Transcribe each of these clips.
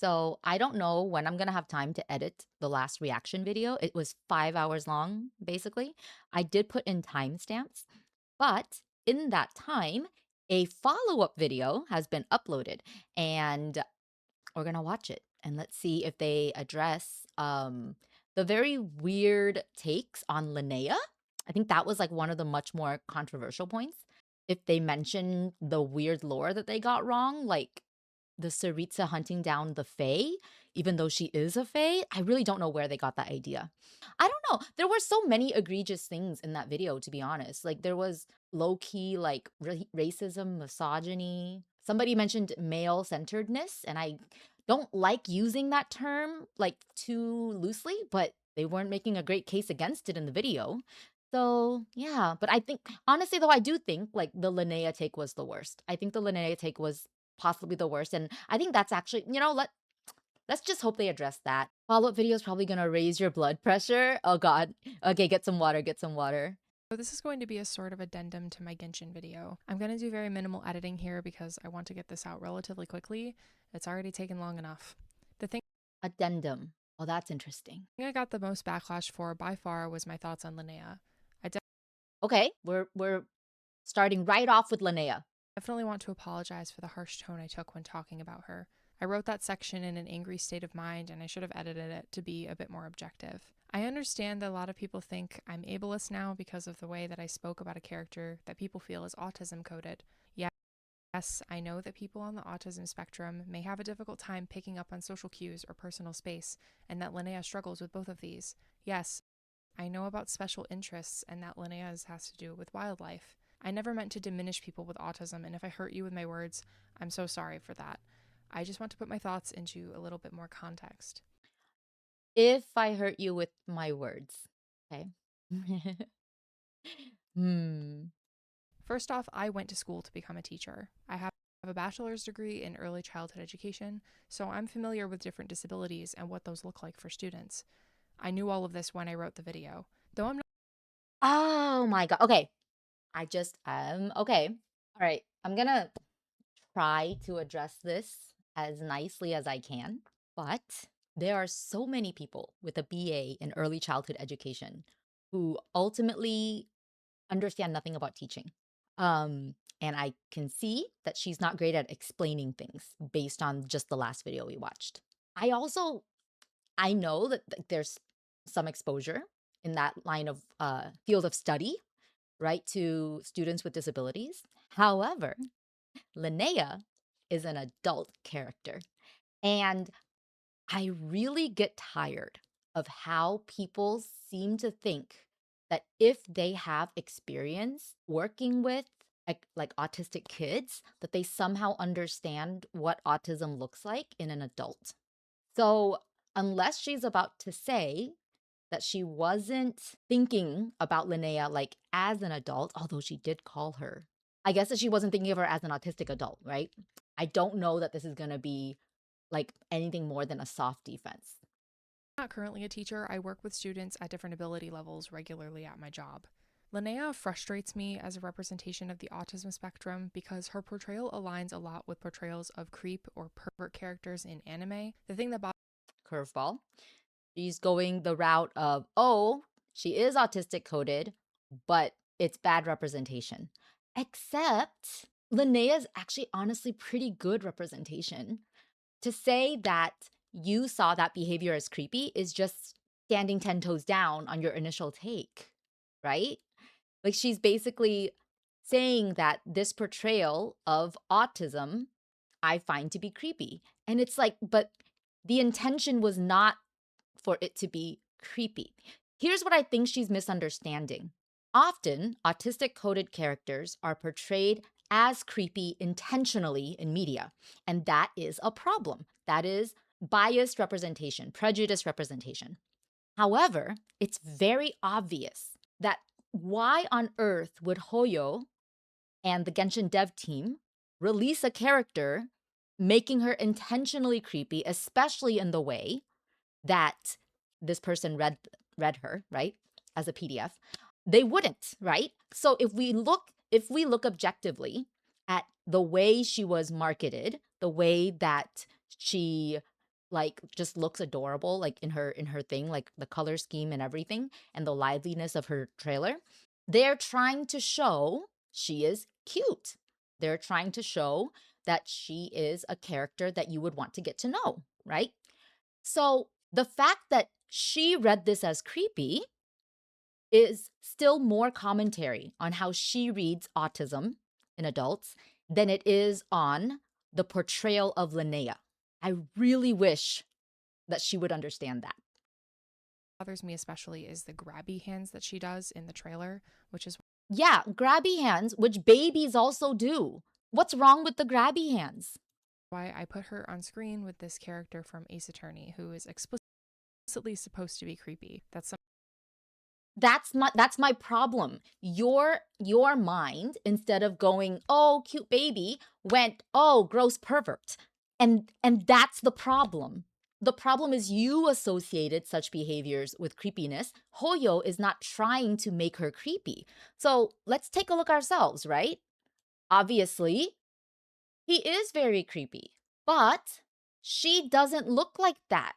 So I don't know when I'm gonna have time to edit the last reaction video. It was 5 hours long, basically. I did put in timestamps, but in that time, a follow-up video has been uploaded, and we're gonna watch it. And let's see if they address the very weird takes on Linnea. I think that was like one of the much more controversial points. If they mention the weird lore that they got wrong, like the Saritsa hunting down the Fae, even though she is a Fae, I really don't know where they got that idea. I don't know. There were so many egregious things in that video, to be honest. Like there was low key like racism, misogyny. Somebody mentioned male centeredness, and I don't like using that term like too loosely, but they weren't making a great case against it in the video. So yeah, but I think honestly though, I do think like the Linnea take was the worst. I think the Linnea take was possibly the worst, and I think that's actually, let's just hope they address that. Follow-up video is probably gonna raise your blood pressure. Oh god. Okay, get some water, get some water. So this is going to be a sort of addendum to my Genshin video. I'm going to do very minimal editing here because I want to get this out relatively quickly. It's already taken long enough. The thing Addendum. Oh, that's interesting. I got the most backlash for by far was my thoughts on Linnea. Okay, we're starting right off with Linnea. Definitely want to apologize for the harsh tone I took when talking about her. I wrote that section in an angry state of mind, and I should have edited it to be a bit more objective. I understand that a lot of people think I'm ableist now because of the way that I spoke about a character that people feel is autism coded. Yes, I know that people on the autism spectrum may have a difficult time picking up on social cues or personal space, and that Linnea struggles with both of these. Yes, I know about special interests and that Linnea's has to do with wildlife. I never meant to diminish people with autism, and if I hurt you with my words, I'm so sorry for that. I just want to put my thoughts into a little bit more context. If I hurt you with my words. Okay. Hmm. First off, I went to school to become a teacher. I have a bachelor's degree in early childhood education, so I'm familiar with different disabilities and what those look like for students. I knew all of this when I wrote the video. Though I'm not Oh my god. Okay. Okay. All right. I'm gonna try to address this as nicely as I can, but there are so many people with a BA in early childhood education who ultimately understand nothing about teaching. And I can see that she's not great at explaining things based on just the last video we watched. I know that there's some exposure in that line of field of study, right, to students with disabilities. However, Linnea is an adult character. And I really get tired of how people seem to think that if they have experience working with like autistic kids, that they somehow understand what autism looks like in an adult. So, unless she's about to say that she wasn't thinking about Linnea like as an adult, although she did call her, I guess that she wasn't thinking of her as an autistic adult, right? I don't know that this is going to be like anything more than a soft defense. not currently a teacher, I work with students at different ability levels regularly at my job. Linnea frustrates me as a representation of the autism spectrum because her portrayal aligns a lot with portrayals of creep or pervert characters in anime. The thing that Curveball. She's going the route of, oh, she is autistic coded, but it's bad representation. Except Linnea's actually honestly pretty good representation. To say that you saw that behavior as creepy is just standing 10 toes down on your initial take, right? Like she's basically saying that this portrayal of autism I find to be creepy. And it's like, but the intention was not for it to be creepy. Here's what I think she's misunderstanding. Often, autistic coded characters are portrayed as creepy intentionally in media, and that is a problem. That is biased representation, prejudiced representation. However, it's very obvious that why on earth would Hoyo and the Genshin dev team release a character making her intentionally creepy, especially in the way that this person read her, right, as a PDF? They wouldn't, right? So if we look objectively at the way she was marketed, the way that she like, just looks adorable, like, in her thing, like, the color scheme and everything, and the liveliness of her trailer. They're trying to show she is cute. They're trying to show that she is a character that you would want to get to know, right? So, the fact that she read this as creepy is still more commentary on how she reads autism in adults than it is on the portrayal of Linnea. I really wish that she would understand that. bothers me especially is the grabby hands that she does in the trailer, which is Yeah, grabby hands, which babies also do. What's wrong with the grabby hands? why I put her on screen with this character from Ace Attorney who is explicitly supposed to be creepy. That's my problem. Your mind, instead of going, "Oh, cute baby," went, "Oh, gross pervert." And that's the problem. The problem is you associated such behaviors with creepiness. Hoyo is not trying to make her creepy. So, let's take a look ourselves, right? Obviously, he is very creepy, but she doesn't look like that.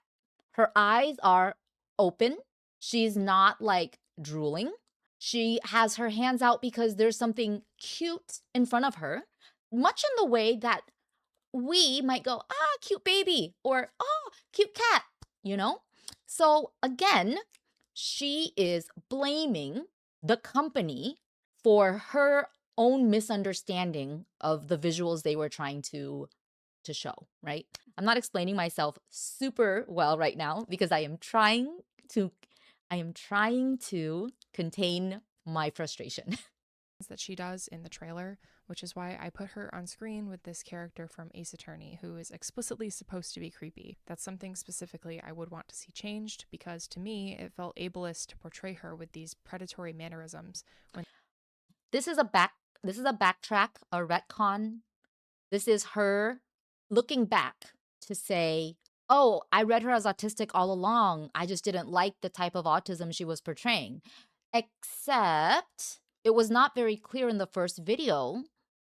Her eyes are open. She's not like drooling. She has her hands out because there's something cute in front of her, much in the way that we might go, ah, cute baby, or oh, cute cat, you know? So again, she is blaming the company for her own misunderstanding of the visuals they were trying to show, right? I'm not explaining myself super well right now because to I am trying to contain my frustration. that she does in the trailer, which is why I put her on screen with this character from Ace Attorney who is explicitly supposed to be creepy. That's something specifically I would want to see changed because to me it felt ableist to portray her with these predatory mannerisms when This is a backtrack, a retcon. This is her looking back to say, "Oh, I read her as autistic all along. I just didn't like the type of autism she was portraying." Except it was not very clear in the first video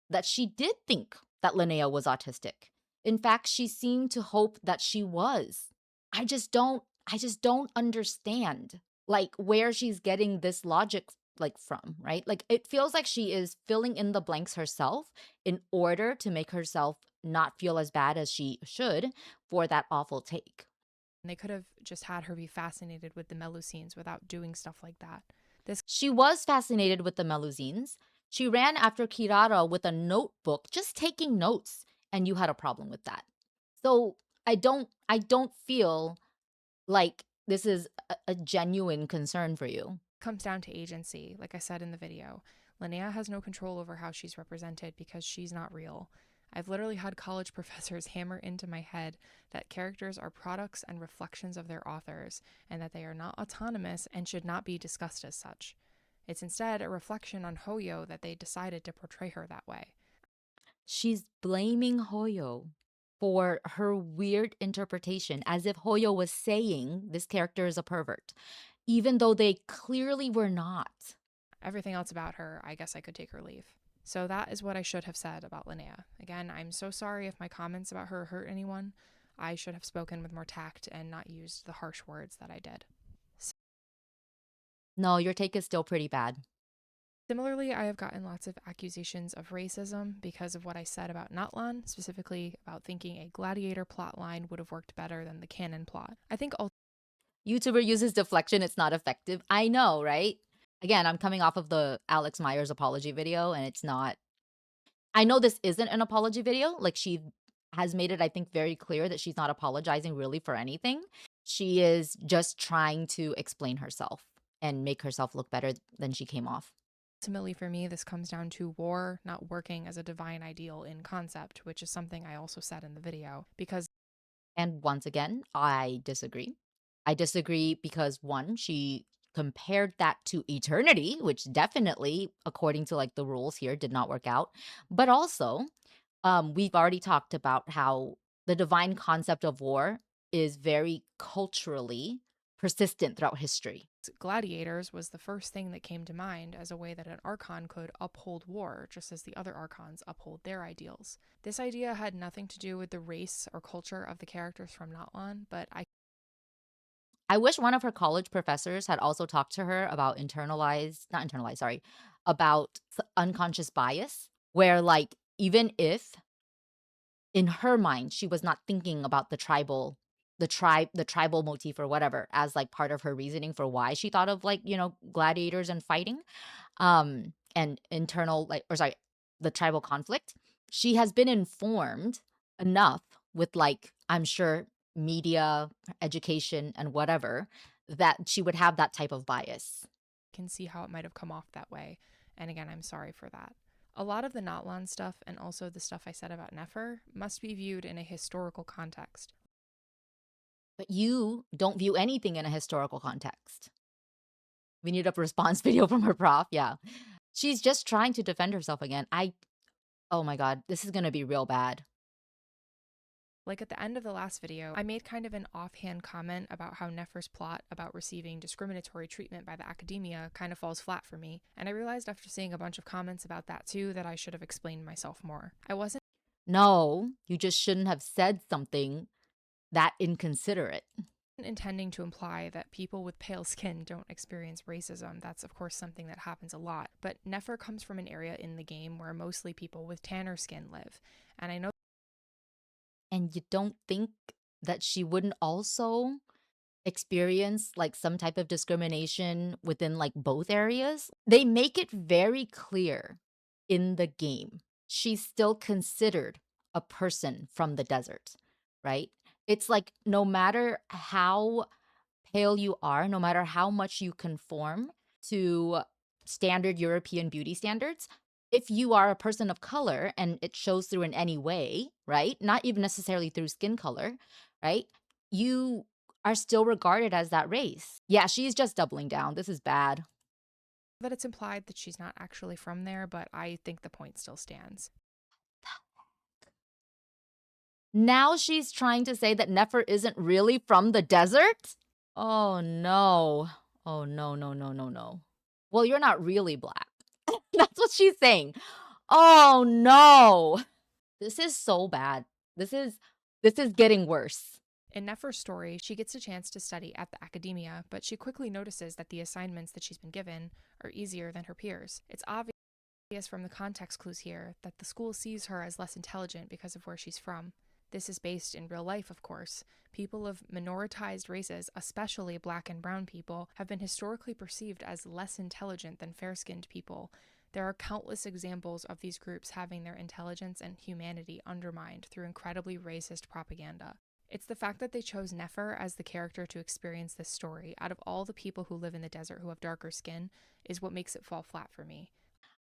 that she did think that Linnea was autistic. In fact, she seemed to hope that she was. I just don't understand like where she's getting this logic like from, right? Like it feels like she is filling in the blanks herself in order to make herself not feel as bad as she should for that awful take. they could have just had her be fascinated with the Melusines without doing stuff like that. This She was fascinated with the Melusines. She ran after Kirara with a notebook, just taking notes, and you had a problem with that. So I don't feel like this is a genuine concern for you. comes down to agency. Like I said in the video, Linnea has no control over how she's represented because she's not real. I've literally had college professors hammer into my head that characters are products and reflections of their authors, and that they are not autonomous and should not be discussed as such. It's instead a reflection on Hoyo that they decided to portray her that way. She's blaming Hoyo for her weird interpretation, as if Hoyo was saying this character is a pervert, even though they clearly were not. Everything else about her, I guess I could take or leave. So that is what I should have said about Linnea. Again, I'm so sorry if my comments about her hurt anyone. I should have spoken with more tact and not used the harsh words that I did. No, your take is still pretty bad. Similarly, I have gotten lots of accusations of racism because of what I said about Natlan, specifically about thinking a gladiator plotline would have worked better than the canon plot. I think YouTuber uses deflection, it's not effective. I know, right? Again, I'm coming off of the Alex Myers apology video, and it's not. I know this isn't an apology video. Like, she has made it, I think, very clear that she's not apologizing really for anything. She is just trying to explain herself and make herself look better than she came off. ultimately for me, this comes down to war not working as a divine ideal in concept, which is something I also said in the video, because And once again, I disagree. I disagree because one, she compared that to eternity, which definitely, according to like the rules here, did not work out. But also, we've already talked about how the divine concept of war is very culturally persistent throughout history. Gladiators was the first thing that came to mind as a way that an archon could uphold war, just as the other archons uphold their ideals. This idea had nothing to do with the race or culture of the characters from Natlan, but I wish one of her college professors had also talked to her about not internalized, sorry, about unconscious bias, where like even if in her mind she was not thinking about the tribal motif or whatever as like part of her reasoning for why she thought of like, gladiators and fighting, and internal like or sorry, the tribal conflict. She has been informed enough with like, I'm sure, media, education, and whatever, that she would have that type of bias. can see how it might have come off that way. And again, I'm sorry for that. A lot of the Natlan stuff and also the stuff I said about Nefer must be viewed in a historical context. But you don't view anything in a historical context. We need a response video from her prof. Yeah. She's just trying to defend herself again. Oh my God, this is going to be real bad. Like at the end of the last video, I made kind of an offhand comment about how Nefer's plot about receiving discriminatory treatment by the academia kind of falls flat for me, and I realized after seeing a bunch of comments about that too that I should have explained myself more. I wasn't No, you just shouldn't have said something that inconsiderate. intending to imply that people with pale skin don't experience racism. That's, of course, something that happens a lot. But Nefer comes from an area in the game where mostly people with tanner skin live. And I know And you don't think that she wouldn't also experience like some type of discrimination within like both areas? They make it very clear in the game. She's still considered a person from the desert, right? It's like no matter how pale you are, no matter how much you conform to standard European beauty standards, if you are a person of color and it shows through in any way, right? Not even necessarily through skin color, right? You are still regarded as that race. Yeah, she's just doubling down. This is bad. that it's implied that she's not actually from there, but I think the point still stands. Now she's trying to say that Nefer isn't really from the desert? Oh no. Oh no, no, no, no, no. Well, you're not really black. That's what she's saying. Oh no. This is so bad. This is this is getting worse. In Nefer's story, she gets a chance to study at the academia, but she quickly notices that the assignments that she's been given are easier than her peers. It's obvious from the context clues here that the school sees her as less intelligent because of where she's from. This is based in real life, of course. People of minoritized races, especially black and brown people, have been historically perceived as less intelligent than fair skinned people. There are countless examples of these groups having their intelligence and humanity undermined through incredibly racist propaganda. It's the fact that they chose Nefer as the character to experience this story, out of all the people who live in the desert who have darker skin, is what makes it fall flat for me.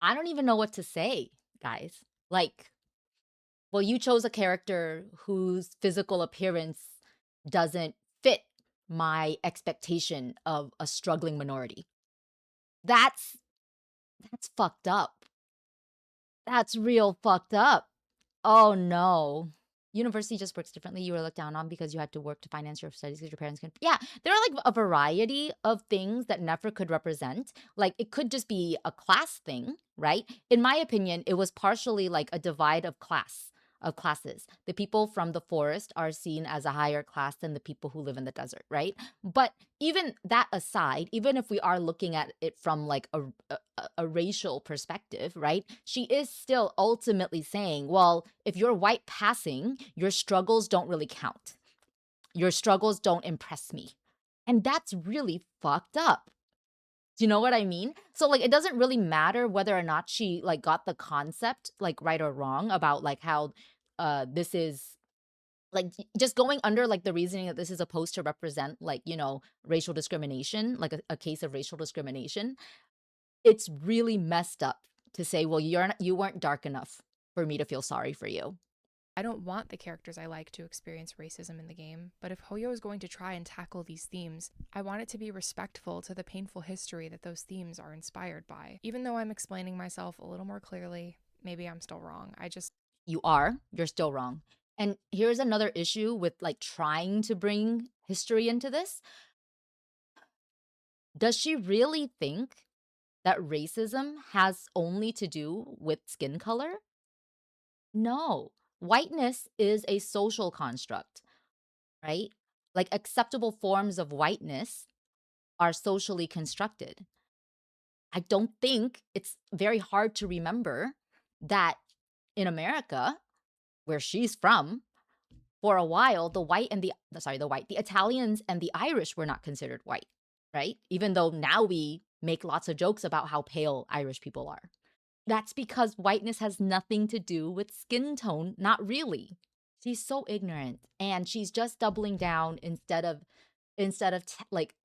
I don't even know what to say, guys. Like, well, you chose a character whose physical appearance doesn't fit my expectation of a struggling minority. That's that's fucked up. That's real fucked up. Oh no. University just works differently. You were looked down on because you had to work to finance your studies because your parents can. Yeah, there are like a variety of things that Nefer could represent. Like it could just be a class thing, right? In my opinion, it was partially like a divide of classes. The people from the forest are seen as a higher class than the people who live in the desert, right? But even that aside, even if we are looking at it from like a racial perspective, right? She is still ultimately saying, well, if you're white passing, your struggles don't really count. Your struggles don't impress me. And that's really fucked up. Do you know what I mean? So like it doesn't really matter whether or not she like got the concept like right or wrong about like how this is like just going under like the reasoning that this is supposed to represent like, racial discrimination, like a case of racial discrimination. It's really messed up to say, "Well, you weren't dark enough for me to feel sorry for you." I don't want the characters I like to experience racism in the game, but if Hoyo is going to try and tackle these themes, I want it to be respectful to the painful history that those themes are inspired by. Even though I'm explaining myself a little more clearly, maybe I'm still wrong. You're still wrong. And here's another issue with like trying to bring history into this. Does she really think that racism has only to do with skin color? No. Whiteness is a social construct, right? Like acceptable forms of whiteness are socially constructed. I don't think it's very hard to remember that in America, where she's from, for a while, the Italians and the Irish were not considered white, right? Even though now we make lots of jokes about how pale Irish people are. That's because whiteness has nothing to do with skin tone, not really. She's so ignorant and she's just doubling down instead of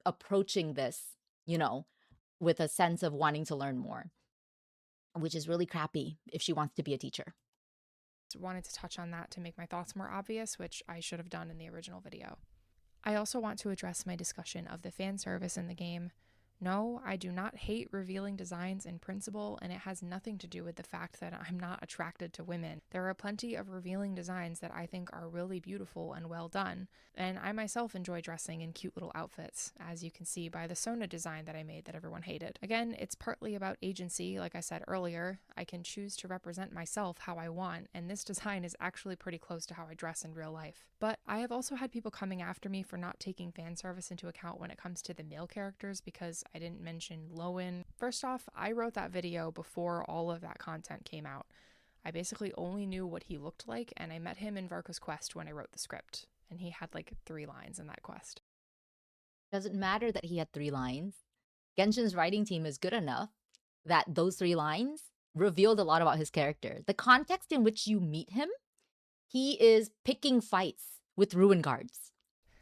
approaching this, you know, with a sense of wanting to learn more, which is really crappy if she wants to be a teacher. Wanted to touch on that to make my thoughts more obvious, which I should have done in the original video. I also want to address my discussion of the fan service in the game. No, I do not hate revealing designs in principle, and it has nothing to do with the fact that I'm not attracted to women. There are plenty of revealing designs that I think are really beautiful and well done, and I myself enjoy dressing in cute little outfits, as you can see by the Sona design that I made that everyone hated. Again, it's partly about agency, like I said earlier. I can choose to represent myself how I want, and this design is actually pretty close to how I dress in real life. But I have also had people coming after me for not taking fan service into account when it comes to the male characters because I didn't mention Lowen. First off, I wrote that video before all of that content came out. I basically only knew what he looked like, and I met him in Varka's quest when I wrote the script, and he had like 3 lines in that quest. Doesn't matter that he had 3 lines. Genshin's writing team is good enough that those 3 lines revealed a lot about his character. The context in which you meet him, he is picking fights with ruin guards.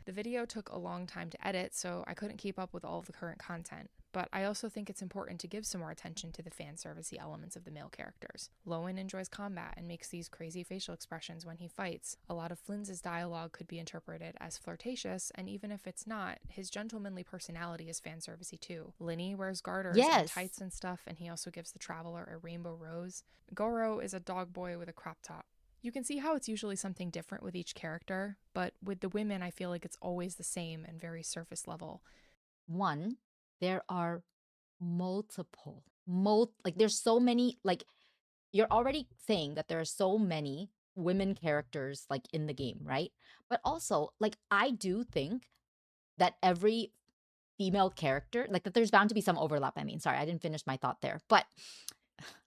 The video took a long time to edit, so I couldn't keep up with all of the current content, but I also think it's important to give some more attention to the fan servicey elements of the male characters. Lowen enjoys combat and makes these crazy facial expressions when he fights. A lot of Flynn's dialogue could be interpreted as flirtatious, and even if it's not, his gentlemanly personality is fan servicey too. Linny wears garters and Yes. tights and stuff, and he also gives the traveler a rainbow rose. Goro is a dog boy with a crop top. You can see how it's usually something different with each character, but with the women, I feel like it's always the same and very surface level. One, there are multiple, like there's so many, like you're already saying that there are so many women characters like in the game, right? But also, like I do think that every female character, like that there's bound to be some overlap. I mean, sorry, I didn't finish my thought there. But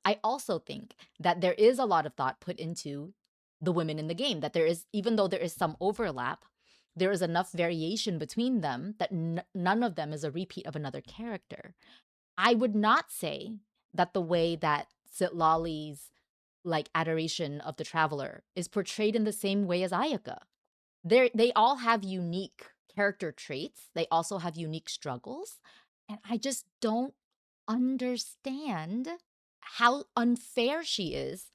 I also think that there is a lot of thought put into the women in the game, that there is, even though there is some overlap, there is enough variation between them that none of them is a repeat of another character. I would not say that the way that Sitlali's like adoration of the traveler is portrayed in the same way as Ayaka. They all have unique character traits. They also have unique struggles. And I just don't understand how unfair she is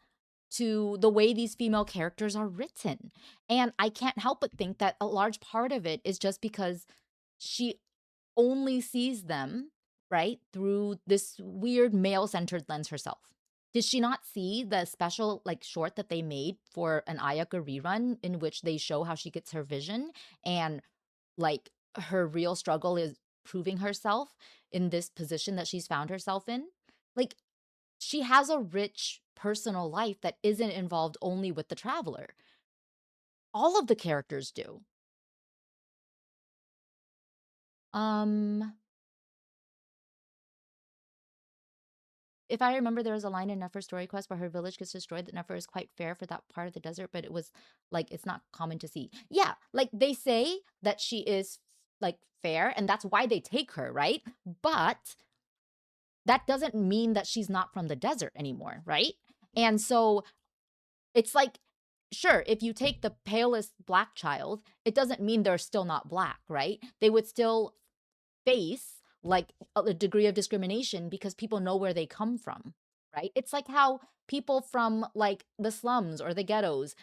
to the way these female characters are written. And I can't help but think that a large part of it is just because she only sees them, right, through this weird male-centered lens herself. Did she not see the special like short that they made for an Ayaka rerun in which they show how she gets her vision and like her real struggle is proving herself in this position that she's found herself in? Like she has a rich personal life that isn't involved only with the traveler. All of the characters do. Um If I remember, there was a line in Nefer's story quest where her village gets destroyed that Nefer is quite fair for that part of the desert, but it was like it's not common to see. Yeah, like they say that she is like fair, and that's why they take her, right? But that doesn't mean that she's not from the desert anymore, right? And so it's like, sure, if you take the palest black child, it doesn't mean they're still not black, right? They would still face like a degree of discrimination because people know where they come from, right? It's like how people from like the slums or the ghettos,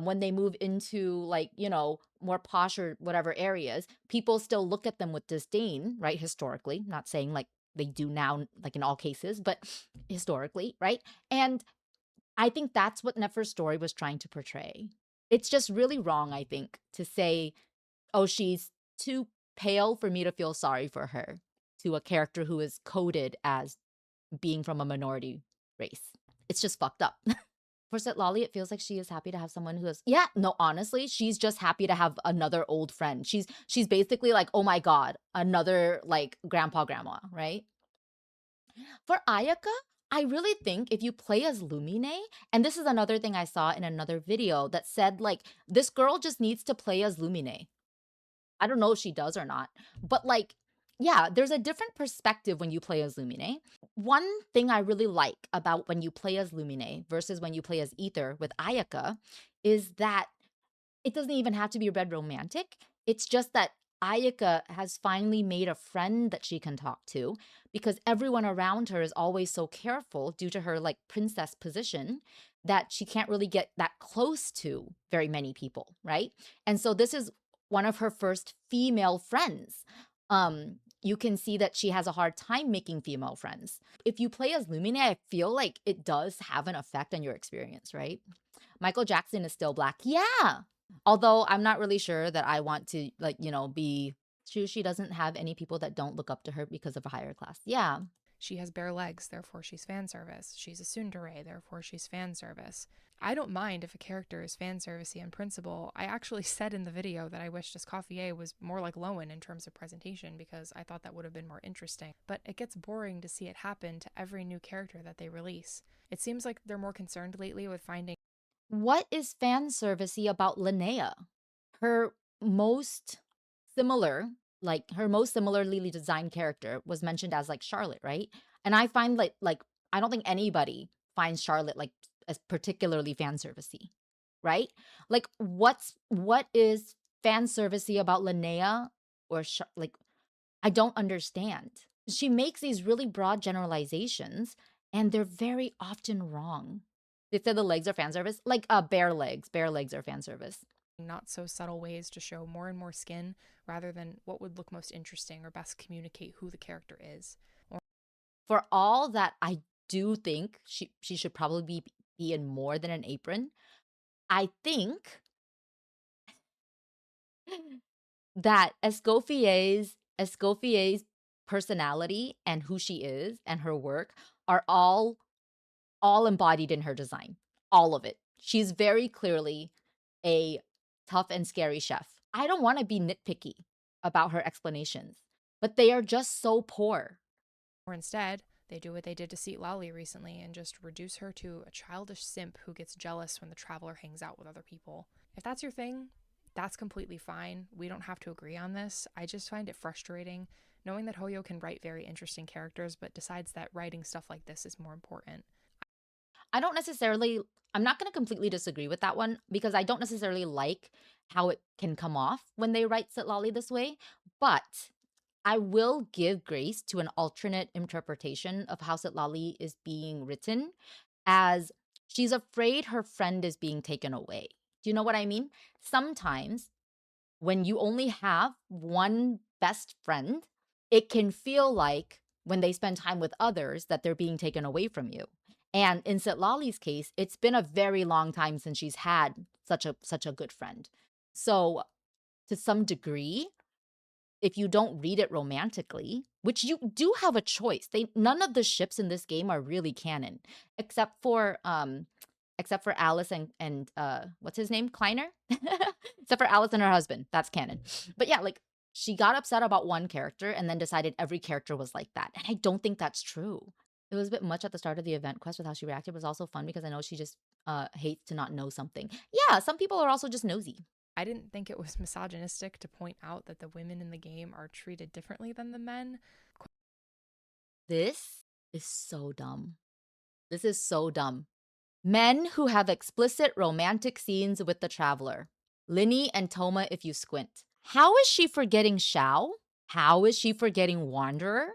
when they move into like, you know, more posh or whatever areas, people still look at them with disdain, right? Historically, not saying like they do now, like in all cases, but historically, right? And I think that's what Nefer's story was trying to portray. It's just really wrong, I think, to say, oh, she's too pale for me to feel sorry for her. to a character who is coded as being from a minority race. It's just fucked up. For Lolly, it feels like she is happy to have someone who is yeah, no, honestly, she's just happy to have another old friend. She's basically like, "Oh my god, another like grandpa grandma," right? For Ayaka, I really think if you play as Lumine, and this is another thing I saw in another video that said like this girl just needs to play as Lumine. I don't know if she does or not, but like yeah, there's a different perspective when you play as Lumine. One thing I really like about when you play as Lumine versus when you play as Ether with Ayaka is that it doesn't even have to be red romantic. It's just that Ayaka has finally made a friend that she can talk to because everyone around her is always so careful due to her like princess position that she can't really get that close to very many people, right? And so this is one of her first female friends. You can see that she has a hard time making female friends. If you play as Lumine, I feel like it does have an effect on your experience, right? Michael Jackson is still black. Yeah. Although I'm not really sure that I want to like, be she doesn't have any people that don't look up to her because of a higher class. Yeah. She has bare legs, therefore she's fan service. She's a tsundere, therefore she's fan service. I don't mind if a character is fan servicey in principle. I actually said in the video that I wished Escoffier was more like Lowen in terms of presentation because I thought that would have been more interesting. But it gets boring to see it happen to every new character that they release. It seems like they're more concerned lately with finding What is fan servicey about Linnea? Her most her most similarly designed character was mentioned as like Charlotte, right? And I find like I don't think anybody finds Charlotte like as particularly fan servicey, right? Like what is fan servicey about Linnea or like I don't understand. She makes these really broad generalizations and they're very often wrong. They said the legs are fan service, like bare legs. Bare legs are fan service. not so subtle ways to show more and more skin rather than what would look most interesting or best communicate who the character is. For all that I do think she should probably be in more than an apron, I think that Escoffier's personality and who she is and her work are all embodied in her design. All of it. She's very clearly a tough and scary chef. I don't want to be nitpicky about her explanations, but they are just so poor. Or instead, they do what they did to Seat Lally recently and just reduce her to a childish simp who gets jealous when the traveler hangs out with other people. If that's your thing, that's completely fine. We don't have to agree on this. I just find it frustrating knowing that Hoyo can write very interesting characters but decides that writing stuff like this is more important. I don't necessarily I'm not going to completely disagree with that one because I don't necessarily like how it can come off when they write Sitlali this way, but I will give grace to an alternate interpretation of how Sitlali is being written as she's afraid her friend is being taken away. Do you know what I mean? Sometimes when you only have one best friend, it can feel like when they spend time with others that they're being taken away from you. And in Sitlali's case, it's been a very long time since she's had such a good friend. So to some degree, if you don't read it romantically, which you do have a choice. None of the ships in this game are really canon, except for Alice and what's his name? Kleiner? Except for Alice and her husband. That's canon. But yeah, like she got upset about one character and then decided every character was like that. And I don't think that's true. It was a bit much at the start of the event quest with how she reacted. It was also fun because I know she just hates to not know something. Yeah, some people are also just nosy. I didn't think it was misogynistic to point out that the women in the game are treated differently than the men. This is so dumb. This is so dumb. Men who have explicit romantic scenes with the traveler. Linny and Toma if you squint. How is she forgetting Shao? How is she forgetting Wanderer?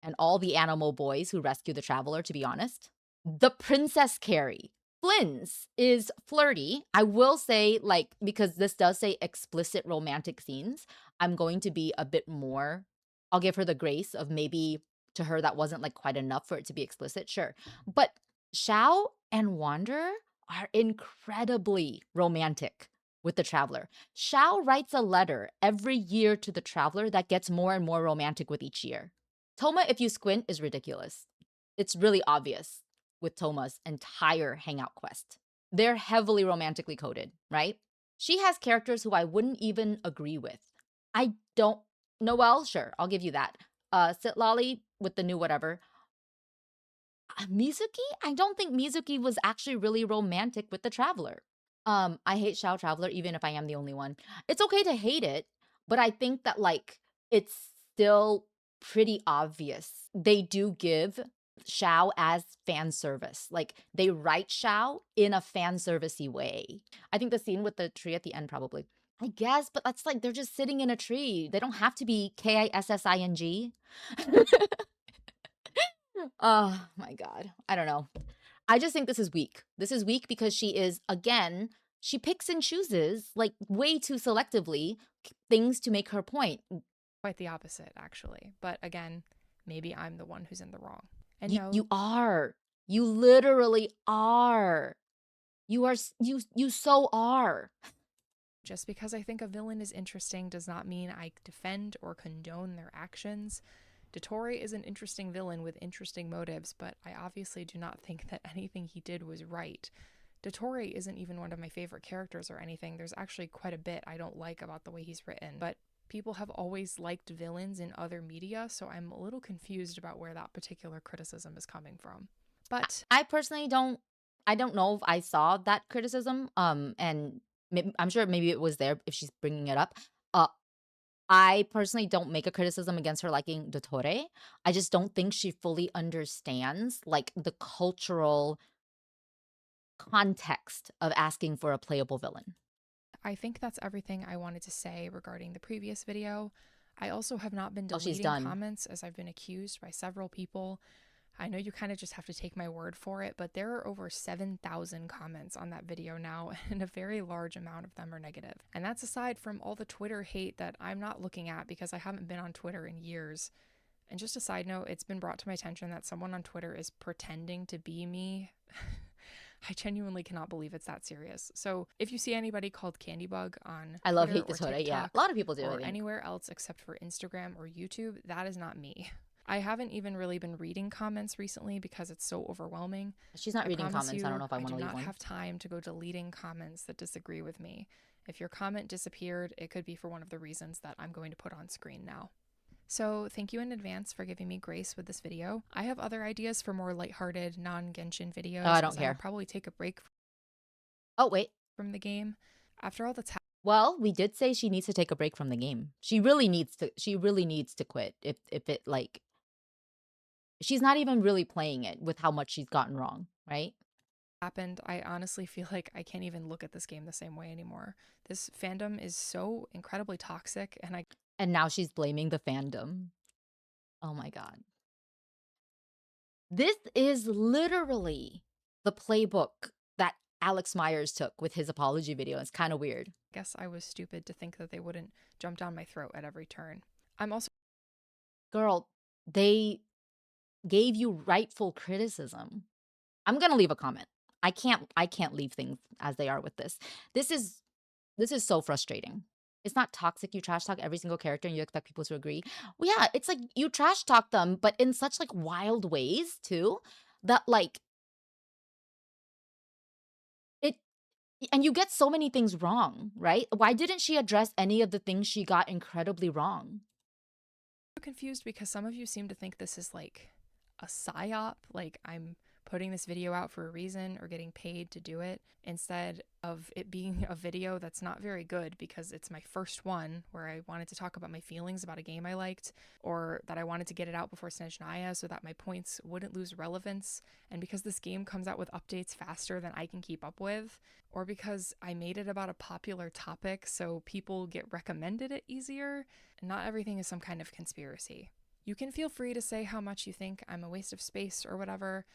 And all the animal boys who rescue the traveler, to be honest. The Princess Carrie. Flynn's is flirty. I will say, like, because this does say explicit romantic scenes, I'm going to be a bit more. I'll give her the grace of maybe to her that wasn't like quite enough for it to be explicit, sure. But Shao and Wanderer are incredibly romantic with the traveler. Shao writes a letter every year to the traveler that gets more and more romantic with each year. Toma, if you squint, is ridiculous. It's really obvious with Toma's entire hangout quest. They're heavily romantically coded, right? She has characters who I wouldn't even agree with. I don't Noelle, sure, I'll give you that. Sitlali with the new whatever. Mizuki? I don't think Mizuki was actually really romantic with the Traveler. I hate Xiao Traveler even if I am the only one. It's okay to hate it, but I think that, like, it's still pretty obvious. They do give Xiao as fan service. Like, they write Xiao in a fan servicey way. I think the scene with the tree at the end probably. I guess, but that's like they're just sitting in a tree. They don't have to be Kissing. Oh my god. I don't know. I just think this is weak. This is weak because she is, again, she picks and chooses, like, way too selectively things to make her point. Quite the opposite, actually. But again, maybe I'm the one who's in the wrong. And You are. You literally are. You so are. just because I think a villain is interesting does not mean I defend or condone their actions. Dottore is an interesting villain with interesting motives, but I obviously do not think that anything he did was right. Dottore isn't even one of my favorite characters or anything. There's actually quite a bit I don't like about the way he's written, but people have always liked villains in other media, so I'm a little confused about where that particular criticism is coming from. But I personally don't know if I saw that criticism, and I'm sure maybe it was there if she's bringing it up. Uh, I personally don't make a criticism against her liking Dottore. I just don't think she fully understands, like, the cultural context of asking for a playable villain. I think that's everything I wanted to say regarding the previous video. I also have not been Oh, she's deleting done. comments as I've been accused by several people. I know you kind of just have to take my word for it, but there are over 7,000 comments on that video now, and a very large amount of them are negative. And that's aside from all the Twitter hate that I'm not looking at because I haven't been on Twitter in years. And just a side note, it's been brought to my attention that someone on Twitter is pretending to be me. I genuinely cannot believe it's that serious. So if you see anybody called Candybug on I love Twitter hate or Dottore, yeah. TikTok A lot of people do, I or think. anywhere else except for Instagram or YouTube, that is not me. I haven't even really been reading comments recently because it's so overwhelming. She's not I reading promise comments. I don't you, know if I I want do to leave not one. have time to go deleting comments that disagree with me. If your comment disappeared, it could be for one of the reasons that I'm going to put on screen now. So thank you in advance for giving me grace with this video. I have other ideas for more lighthearted, non-Genshin Oh, I videos, don't as I will care. probably take a break Oh, wait. from the game. After all that's Well, we did say she needs to take a break from the game. She really needs to quit if it, like, she's not even really playing it with how much she's gotten wrong, right? happened, I honestly feel like I can't even look at this game the same way anymore. This fandom is so incredibly toxic, and I And now she's blaming the fandom. Oh my god. This is literally the playbook that Alex Myers took with his apology video. It's kind of weird. guess I was stupid to think that they wouldn't jump down my throat at every turn. I'm also Girl, they gave you rightful criticism. I'm going to leave a comment. I can't leave things as they are with this. This is so frustrating. It's not toxic. You trash talk every single character and you expect people to agree. Well, yeah, it's like you trash talk them, but in such, like, wild ways too, that, like, it and you get so many things wrong, right? Why didn't she address any of the things she got incredibly wrong? confused because some of you seem to think this is like a psyop, like I'm putting this video out for a reason or getting paid to do it, instead of it being a video that's not very good because it's my first one where I wanted to talk about my feelings about a game I liked, or that I wanted to get it out before Snezhnaya so that my points wouldn't lose relevance, and because this game comes out with updates faster than I can keep up with, or because I made it about a popular topic so people get recommended it easier. Not everything is some kind of conspiracy. You can feel free to say how much you think I'm a waste of space or whatever.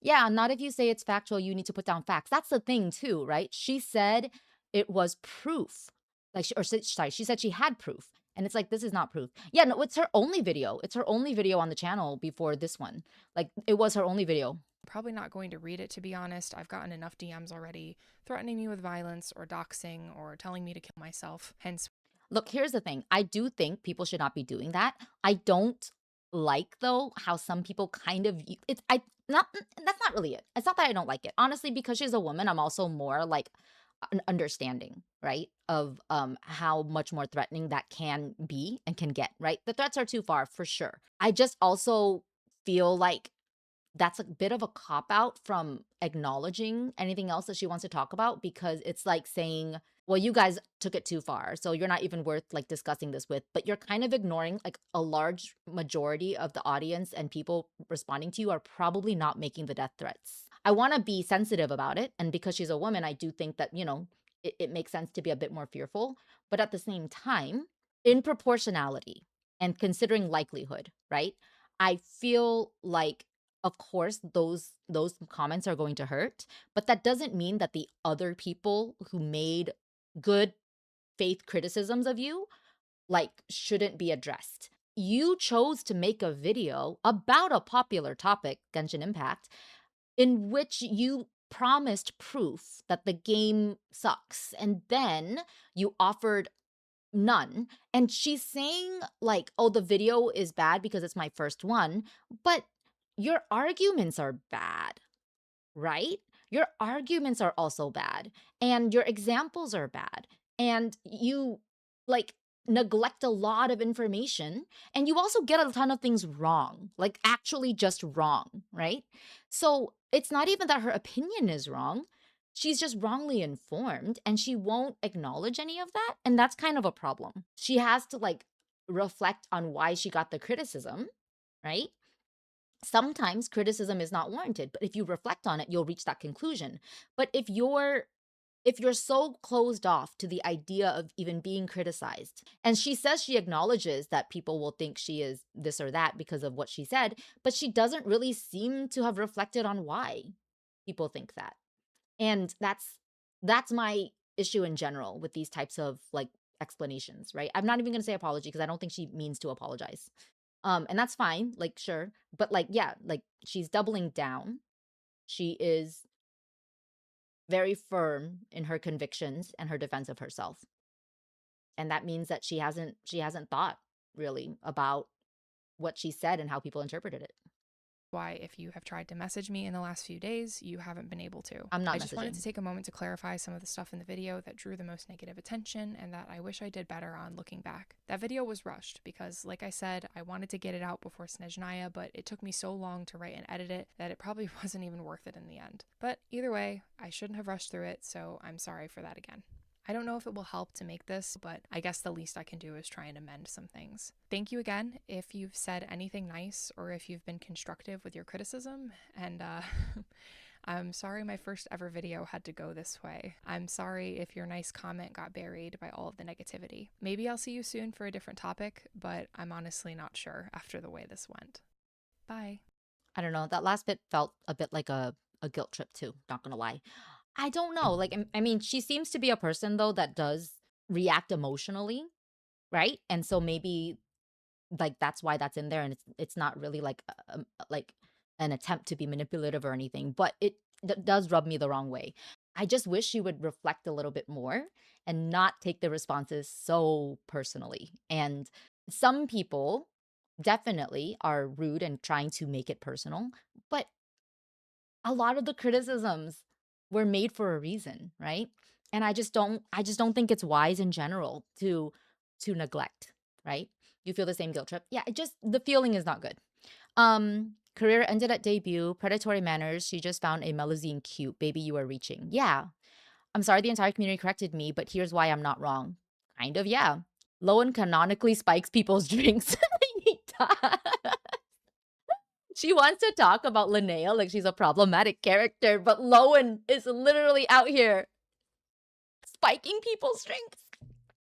Yeah, not if you say it's factual, you need to put down facts. That's the thing too, right? She said it was proof. Like, sorry, she said she had proof. And it's like, this is not proof. Yeah, no, it's her only video. It's her only video on the channel before this one. Like, it was her only video. Probably not going to read it, to be honest. I've gotten enough DMs already threatening me with violence or doxing or telling me to kill myself. Hence, Look, here's the thing. I do think people should not be doing that. I don't like, though, how some people kind of it's I not that's not really it. It's not that I don't like it. Honestly, because she's a woman, I'm also more like understanding, right? Of how much more threatening that can be and can get, right? The threats are too far for sure. I just also feel like that's a bit of a cop out from acknowledging anything else that she wants to talk about, because it's like saying, well, you guys took it too far, so you're not even worth like discussing this with. But you're kind of ignoring like a large majority of the audience, and people responding to you are probably not making the death threats. I want to be sensitive about it. And because she's a woman, I do think that, it makes sense to be a bit more fearful. But at the same time, in proportionality and considering likelihood, right? I feel like, of course, those comments are going to hurt, but that doesn't mean that the other people who made good faith criticisms of you, like, shouldn't be addressed. You chose to make a video about a popular topic, Genshin Impact, in which you promised proof that the game sucks, and then you offered none. And she's saying, like, "Oh, the video is bad because it's my first one," but your arguments are bad, right? Your arguments are also bad, and your examples are bad, and you, like, neglect a lot of information, and you also get a ton of things wrong, like, actually just wrong, right? So, it's not even that her opinion is wrong, she's just wrongly informed, and she won't acknowledge any of that, and that's kind of a problem. She has to, like, reflect on why she got the criticism, right? Sometimes criticism is not warranted, but if you reflect on it, you'll reach that conclusion. But if you're so closed off to the idea of even being criticized, and she says she acknowledges that people will think she is this or that because of what she said, but she doesn't really seem to have reflected on why people think that. And that's my issue in general with these types of, like, explanations, right? I'm not even gonna say apology because I don't think she means to apologize. And that's fine, like, sure, but, like, yeah, like, she's doubling down. She is very firm in her convictions and her defense of herself, and that means that she hasn't thought really about what she said and how people interpreted it. Why, if you have tried to message me in the last few days, you haven't been able to. I'm not I just wanted to messaging. take a moment to clarify some of the stuff in the video that drew the most negative attention and that I wish I did better on looking back. That video was rushed because, like I said, I wanted to get it out before Snezhnaya, but it took me so long to write and edit it that it probably wasn't even worth it in the end. But either way, I shouldn't have rushed through it, so I'm sorry for that again. I don't know if it will help to make this, but I guess the least I can do is try and amend some things. Thank you again if you've said anything nice or if you've been constructive with your criticism. And I'm sorry my first ever video had to go this way. I'm sorry if your nice comment got buried by all of the negativity. Maybe I'll see you soon for a different topic, but I'm honestly not sure after the way this went. Bye. I don't know, that last bit felt a bit like a guilt trip too, not gonna lie. I don't know, like, I mean, she seems to be a person, though, that does react emotionally, right? And so maybe, like, that's why that's in there, and it's not really like an attempt to be manipulative or anything, but it does rub me the wrong way. I just wish she would reflect a little bit more and not take the responses so personally. And some people definitely are rude and trying to make it personal, but a lot of the criticisms were made for a reason, right? And I just don't think it's wise in general to neglect, right? You feel the same guilt trip? Yeah, the feeling is not good. Career ended at debut, predatory manners, she just found a Melazine cute. Baby, you are reaching. Yeah. I'm sorry the entire community corrected me, but here's why I'm not wrong. Kind of, yeah. Lowen canonically spikes people's drinks. He does. She wants to talk about Linnea like she's a problematic character, but Lowen is literally out here spiking people's drinks.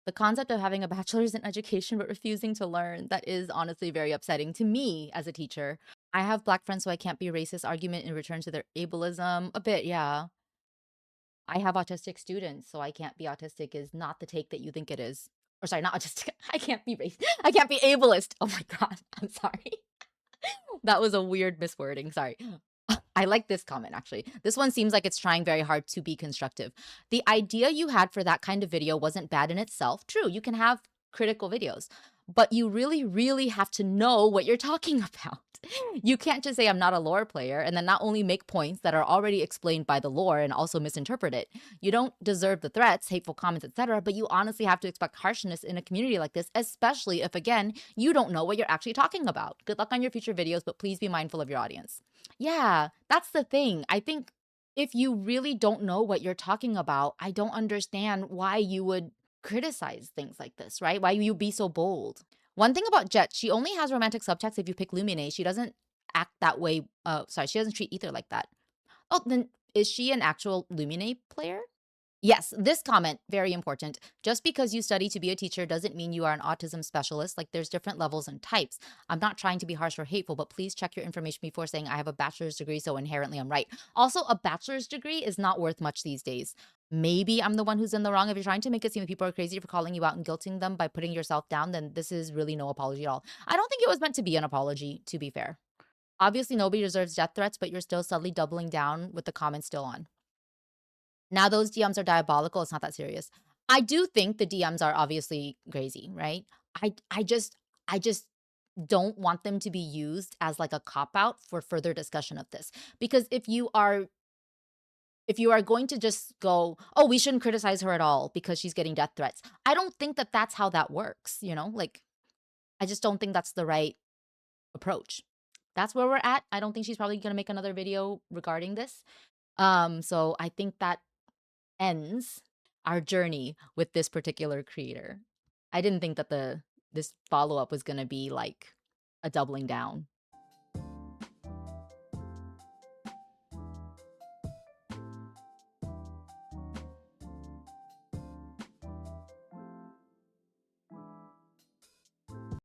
The concept of having a bachelor's in education but refusing to learn, that is honestly very upsetting to me as a teacher. I have black friends, so I can't be racist argument in return to their ableism. A bit, yeah. I have autistic students, so I can't be autistic is not the take that you think it is. Or sorry, not autistic. I can't be racist. I can't be ableist. Oh my god, I'm sorry. That was a weird miswording, sorry. I like this comment, actually. This one seems like it's trying very hard to be constructive. The idea you had for that kind of video wasn't bad in itself. True, you can have critical videos, but you really, really have to know what you're talking about. You can't just say, I'm not a lore player, and then not only make points that are already explained by the lore and also misinterpret it. You don't deserve the threats, hateful comments, etc., but you honestly have to expect harshness in a community like this, especially if, again, you don't know what you're actually talking about. Good luck on your future videos, but please be mindful of your audience. Yeah, that's the thing. I think if you really don't know what you're talking about, I don't understand why you would criticize things like this, right? Why you be so bold? One thing about Jet, she only has romantic subtext if you pick Lumine. She doesn't act that way. Sorry, she doesn't treat Ether like that. Oh, then is she an actual Lumine player? Yes, this comment, very important. Just because you study to be a teacher doesn't mean you are an autism specialist. Like, there's different levels and types. I'm not trying to be harsh or hateful, but please check your information before saying I have a bachelor's degree, so inherently I'm right. Also, a bachelor's degree is not worth much these days. Maybe I'm the one who's in the wrong. If you're trying to make it seem like people are crazy for calling you out and guilting them by putting yourself down, then this is really no apology at all. I don't think it was meant to be an apology, to be fair. Obviously, nobody deserves death threats, but you're still subtly doubling down with the comments still on. Now those DMs are diabolical, it's not that serious. I do think the DMs are obviously crazy, right? I just don't want them to be used as like a cop out for further discussion of this. Because if you are going to just go, "Oh, we shouldn't criticize her at all because she's getting death threats." I don't think that that's how that works, you know? Like, I just don't think that's the right approach. That's where we're at. I don't think she's probably going to make another video regarding this. So I think that ends our journey with this particular creator. I didn't think that this follow-up was gonna be like a doubling down.